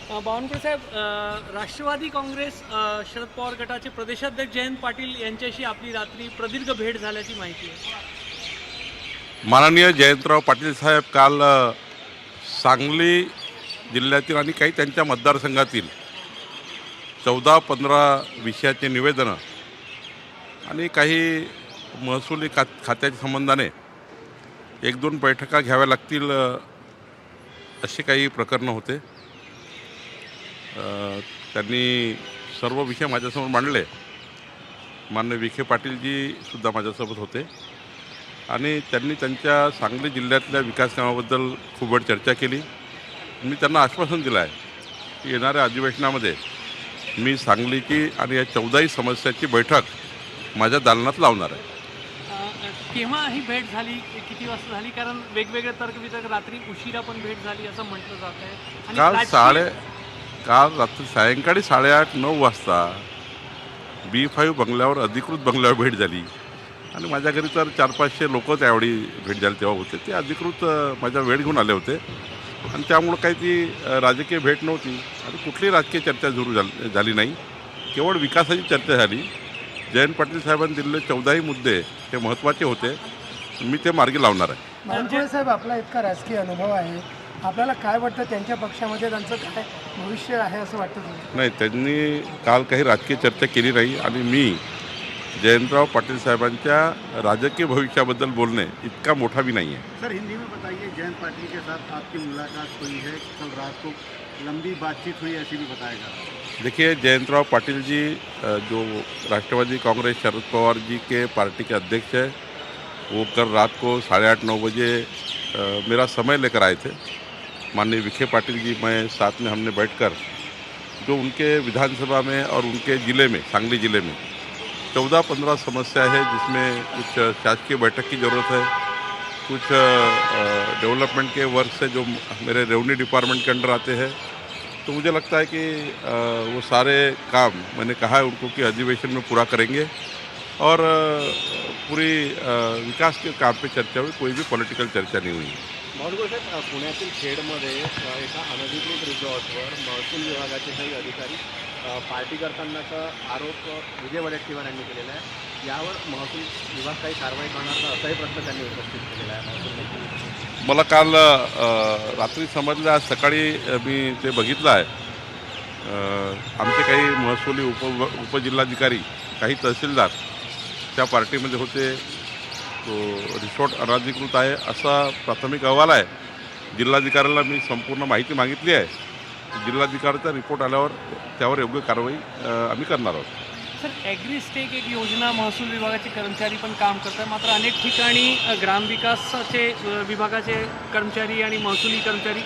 बावनकुळे साहेब, राष्ट्रवादी काँग्रेस शरद पवार गटाचे प्रदेशाध्यक्ष जयंत पाटील यांच्याशी आपली रात्री प्रदीर्घ भेट झाल्याची माहिती आहे. माननीय जयंतराव पाटील साहेब काल सांगली जिल्ह्यातील आणि काही त्यांच्या मतदारसंघातील 14-15 विषयाचे निवेदनं आणि काही महसुली खात्याच्या संबंधाने 1-2 बैठका घ्याव्या लागतील असे काही प्रकरणं होते. त्यांनी सर्व विषय माझ्यासमोर मांडले. माननीय विखे पाटीलजीसुद्धा माझ्यासोबत होते आणि त्यांनी त्यांच्या सांगली जिल्ह्यातल्या विकास कामाबद्दल खूप वेळ चर्चा केली. मी त्यांना आश्वासन दिलं आहे की येणाऱ्या अधिवेशनामध्ये मी सांगलीची आणि या 14ही समस्याची बैठक माझ्या दालनात लावणार आहे. केव्हा ही भेट झाली, किती वाजता झाली? कारण वेगवेगळे तर्कवितर्क रात्री उशिरा पण भेट झाली असं म्हटलं जात आहे. काल रात्री सायंकाळी 8:30-9 वाजता B5 बंगल्यावर, अधिकृत बंगल्यावर भेट झाली आणि माझ्या घरी तर 400-500 लोक त्यावेळी भेट झाली तेव्हा होते. ते अधिकृत माझ्या वेळ घेऊन आले होते आणि त्यामुळं काही ती राजकीय भेट नव्हती आणि कुठलीही राजकीय चर्चा झाली नाही. केवळ विकासाची चर्चा झाली. जयंत पाटील साहेबांनी दिलेले 14ही मुद्दे हे महत्त्वाचे होते. मी ते मार्गी लावणार आहे. बावनकुळे साहेब, आपला इतका राजकीय अनुभव आहे, आपल्याला काय वाटतं त्यांच्या पक्षामध्ये त्यांचं काय भविष्य आहे असं वाटतं तुम्हाला? नाही, त्यांनी काल काही राजकीय चर्चा केली नाही आणि मी जयंतराव पाटील साहेबांच्या राजकीय भविष्याबद्दल बोलणे इतका मोठा भी नहीं है. सर, हिंदी में बताइए, जयंत पाटिल के साथ आपकी मुलाकात हुई है, कल रात को लंबी बातचीत हुई ऐसी भी बताया जा रहा है. देखिए, जयंतराव पाटिल जी जो राष्ट्रवादी कांग्रेस शरद पवार जी के पार्टी के अध्यक्ष हैं, वो कल रात को 8:30-9 बजे मेरा समय लेकर आए थे. माननीय विखे पाटिल जी, मैं साथ में हमने बैठकर जो उनके विधानसभा में और उनके ज़िले में, सांगली ज़िले में 14-15 समस्या है जिसमें कुछ शासकीय बैठक की ज़रूरत है, कुछ डेवलपमेंट के वर्क से जो मेरे रेवेन्यू डिपार्टमेंट के अंडर आते हैं, तो मुझे लगता है कि वो सारे काम मैंने कहा है उनको कि अधिवेशन में पूरा करेंगे और पूरी विकास के काम पे चर्चा हुई. कोई भी पॉलिटिकल चर्चा नहीं हुई. बावनकुळे साहेब, पुण्यातील खेडमध्ये एका अनधिकृत रिसॉर्टवर महसूल विभागाचे काही अधिकारी पार्टी करतानाचा आरोप विजय वडेट्टीवार यांनी केलेला आहे. यावर महसूल विभाग काही कारवाई करणार का, असाही प्रश्न त्यांनी उपस्थित केलेला आहे महसूल मंत्री. मला काल रात्री समजलं, आज सकाळी मी ते बघितलं आहे. आमचे काही महसुली उपजिल्हाधिकारी, काही तहसीलदार त्या पार्टीमध्ये होते. तो रिसॉर्ट अनधिकृत आहे असा प्राथमिक अहवाल आहे. जिल्हाधिकाऱ्याला मी संपूर्ण माहिती मागितली आहे. जिल्हाधिकाऱ्याचा रिपोर्ट आल्यावर त्यावर योग्य कारवाई आम्ही करणार आहोत. सर, ॲग्रीस्टेक एक योजना महसूल विभागाचे कर्मचारी पण काम करतात, मात्र अनेक ठिकाणी ग्रामविकासाचे विभागाचे कर्मचारी आणि महसुली कर्मचारी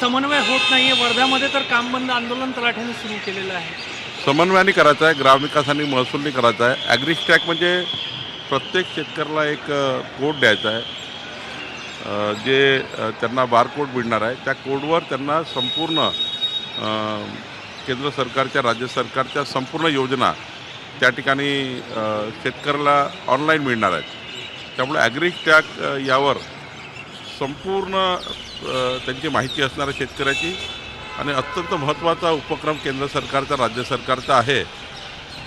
समन्वय होत नाही आहे. वर्ध्यामध्ये तर कामबंद आंदोलन तलाठ्याने सुरू केलेलं आहे. समन्वयाने करायचं आहे, ग्रामविकास आणि महसूलने करायचं आहे. ॲग्रीस्टॅक म्हणजे प्रत्येक शेतकऱ्याला एक कोड द्यायचा आहे, जे त्यांना बारकोड मिळणार आहे. त्या कोडवर त्यांना संपूर्ण केंद्र सरकारच्या, राज्य सरकारच्या संपूर्ण योजना त्या ठिकाणी शेतकऱ्याला ऑनलाईन मिळणार आहेत. त्यामुळे ॲग्रीस्टॅक यावर संपूर्ण त्यांची माहिती असणाऱ्या शेतकऱ्याची आणि अत्यंत महत्त्वाचा उपक्रम केंद्र सरकारचा, राज्य सरकारचा आहे.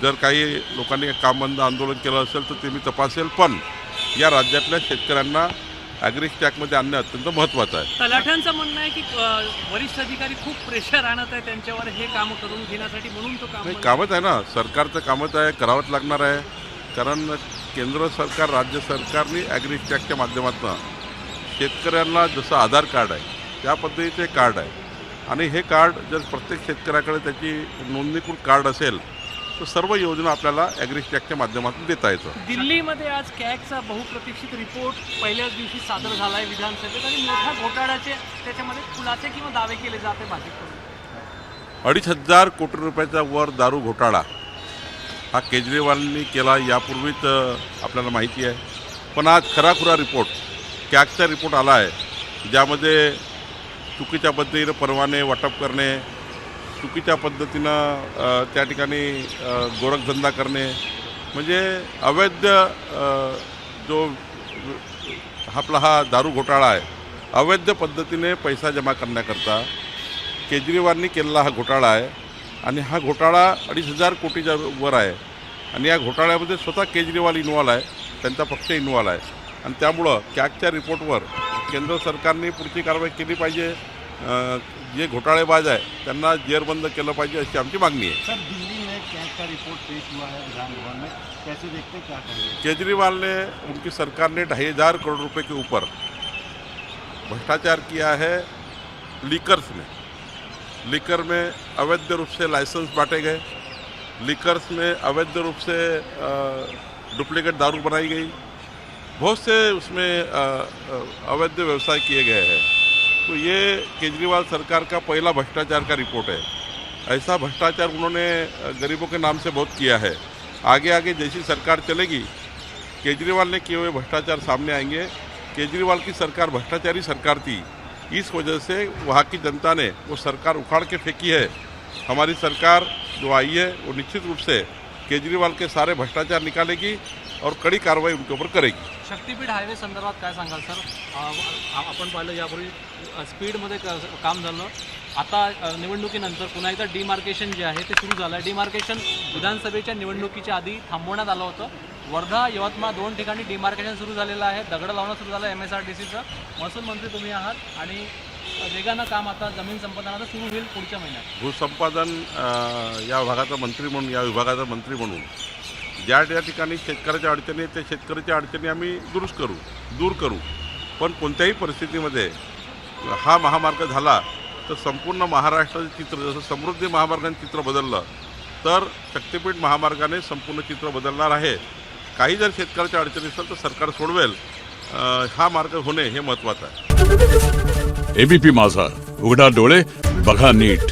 जर काही लोकांनी काम बंद आंदोलन केलं असेल तर ते मी तपासेल, पण या राज्यातल्या शेतकऱ्यांना ॲग्रीस्टॅकमध्ये आणणं अत्यंत महत्त्वाचं आहे. तलाठ्यांचं म्हणणं आहे की वरिष्ठ अधिकारी खूप प्रेशर आणत आहे त्यांच्यावर हे काम करून घेण्यासाठी, म्हणून तो काम कामच आहे ना, सरकारचं कामच आहे, करावंच लागणार आहे. कारण केंद्र सरकार, राज्य सरकारने ॲग्रीस्टॅकच्या माध्यमातून शेतकऱ्यांना जसं आधार कार्ड आहे त्या पद्धतीचे कार्ड आहे आणि हे कार्ड जर प्रत्येक शेतकऱ्याकडे त्याची नोंदणीकृत कार्ड असेल तर सर्व योजना आपल्याला ॲग्रीस्टॅकच्या माध्यमातून देता येतं. दिल्लीमध्ये आज कॅगचा बहुप्रतीक्षित रिपोर्ट पहिल्याच दिवशी सादर झाला आहे विधानसभेत आणि मोठ्या घोटाळ्याचे त्याच्यामध्ये खुलासे किंवा दावे केले जाते भाजपकडून. 2,500 कोटी रुपयाचा वर दारू घोटाळा हा केजरीवालांनी केला यापूर्वीच आपल्याला माहिती आहे. पण आज खराखुरा रिपोर्ट, कॅगचा रिपोर्ट आला आहे, ज्यामध्ये चुकीच्या पद्धतीनं परवाने वाटप करणे, चुकीच्या पद्धतीनं त्या ठिकाणी गोरखधंदा करणे, म्हणजे अवैध जो आपला हा दारू घोटाळा आहे, अवैध पद्धतीने पैसा जमा करण्याकरता केजरीवालनी केलेला हा घोटाळा आहे आणि हा घोटाळा 2,500 कोटीच्या वर आहे आणि या घोटाळ्यामध्ये स्वतः केजरीवाल इन्वॉल्व आहे, त्यांचा पक्ष इन्वॉल्व आहे आणि त्यामुळं कॅगच्या रिपोर्टवर केंद्र सरकारने पुढची कारवाई केली पाहिजे. जे घोटाळेबाज आहे त्यांना जेरबंद केलं पाहिजे अशी आमची मागणी आहे. सर, दिल्ली में कैग का रिपोर्ट पेश हुआ है विधानभवन में, कैसे देखते हैं, क्या करेंगे? केजरीवाल ने, उनकी सरकार ने 2,500 करोड़ रुपए के ऊपर भ्रष्टाचार किया है लीकर्स में. लीकर में अवैध रूप से लाइसेंस बांटे गए, लीकर्स में अवैध रूप से डुप्लीकेट दारू बनाई गई, बहुत से उसमें अवैध व्यवसाय किए गए हैं. तो ये केजरीवाल सरकार का पहला भ्रष्टाचार का रिपोर्ट है. ऐसा भ्रष्टाचार उन्होंने गरीबों के नाम से बहुत किया है. आगे आगे जैसी सरकार चलेगी केजरीवाल ने किए हुए भ्रष्टाचार सामने आएंगे. केजरीवाल की सरकार भ्रष्टाचारी सरकार थी, इस वजह से वहाँ की जनता ने वो सरकार उखाड़ के फेंकी है. हमारी सरकार जो आई है वो निश्चित रूप से केजरीवाल के सारे भ्रष्टाचार निकालेगी और कड़ी कार्रवाई उनके ऊपर करेगी. शक्तीपीठ हायवे संदर्भात काय सांगाल सर? आपण पाहिलं यापूर्वी स्पीडमध्ये काम झालं, आता निवडणुकीनंतर पुन्हा एकदा डिमार्केशन जे आहे ते सुरू झालं आहे. डिमार्केशन विधानसभेच्या निवडणुकीच्या आधी थांबवण्यात आलं होतं. वर्धा, यवतमाळ 2 ठिकाणी डिमार्केशन सुरू झालेलं आहे, दगडं लावणं सुरू झालं MSRTCचं. महसूल मंत्री तुम्ही आहात आणि वेगानं काम आता जमीन संपादनाचं सुरू होईल पुढच्या महिन्यात. भूसंपादन या भागाचा मंत्री म्हणून, या विभागाचा मंत्री म्हणून ज्या ज्या ठिकाणी शेतकऱ्याच्या अडचणी आहेत त्या शेतकऱ्याच्या अडचणी आम्ही दूर करू. पण कोणत्याही परिस्थितीमध्ये हा महामार्ग झाला तर संपूर्ण महाराष्ट्राचं चित्र, जसं समृद्धी महामार्गाने चित्र बदललं तर शक्तीपीठ महामार्गाने संपूर्ण चित्र बदलणार आहे. काही जर शेतकऱ्याच्या अडचणी असेल तर सरकार सोडवेल. हा मार्ग होणे हे महत्त्वाचं आहे. ABP माझा, उघडा डोळे बघा नीट.